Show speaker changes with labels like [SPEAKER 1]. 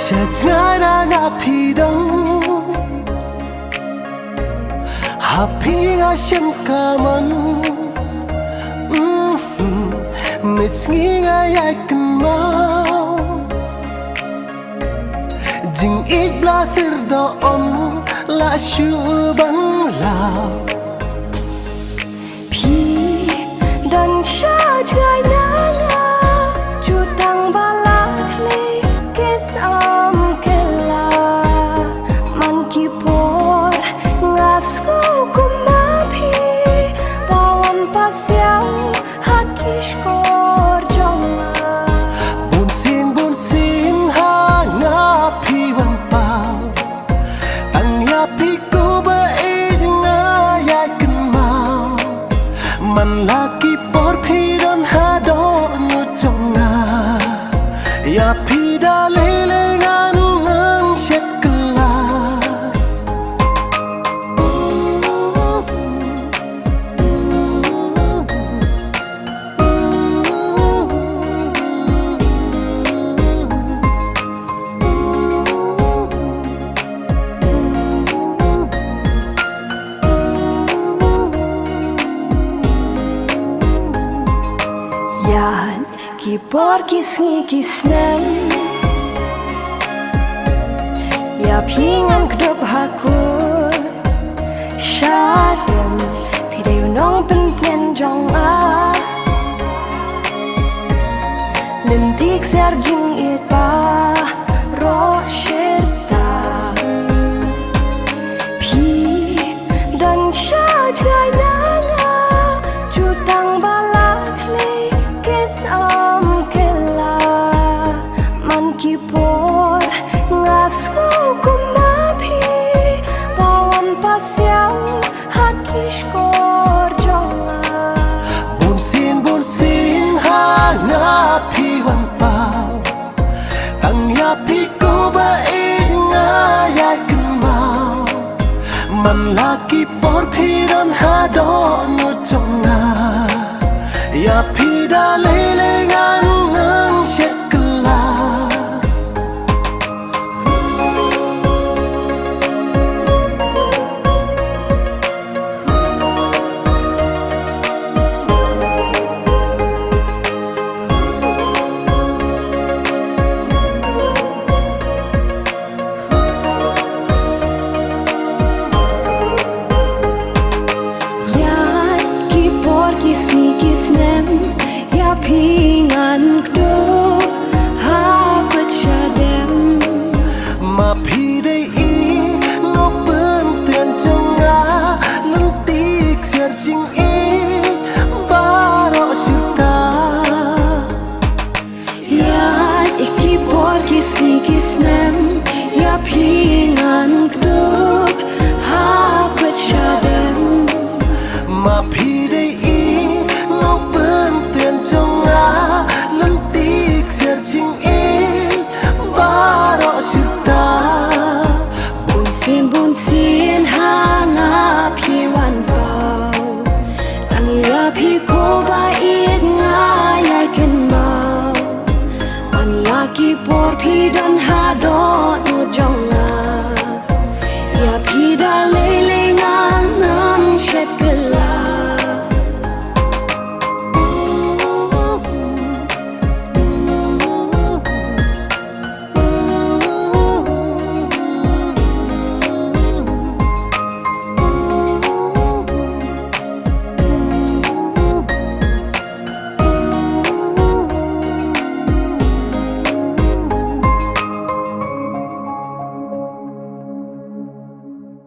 [SPEAKER 1] Jajngara ngapidong Happy nga siyang kaman Nitsingi nga yakin mau Jing igla sirdoon La syuban lao
[SPEAKER 2] Pi dan syajai nanga Jutang balak liket kela Man kipor ngasko kumapi Pawan pasyau hakish kor jonga
[SPEAKER 1] Bunsin ha ngapi wan pao Tang yapi ko ba nga yakin mau Man laki por pidon hado nujonga Ya pida lelengan ng syekla
[SPEAKER 2] Yan kipor kisngi kisnem Ya pingan kedop hakut Syadem Pidai unong pentien jong a Lentik serjing itpa Roh syirta Pi dan syajai nanga Jutang balak liket kela Man kipor ngasko kumapi Pawan pasyau hakish kor jonga
[SPEAKER 1] Bunsin ha ngapi wan pao Tang yapi ko ba nga yakin mau Man laki por pidon hado nujonga Ya pida lelengan ng syekla
[SPEAKER 2] Kisni kisnem ya pingan kdo hakut syadem
[SPEAKER 1] Ma pidai I no pentian jonga Lentik serjing I baro sirta
[SPEAKER 2] Ya ikipor kisni kisnem ya pingan kdo hakut syadem
[SPEAKER 1] Ma pidai I no pentian jonga Lentik serjing I baro sirta
[SPEAKER 2] Bunsin hanga piwan pau Tangya piko bait nga yakin mau Man laki por pidan hado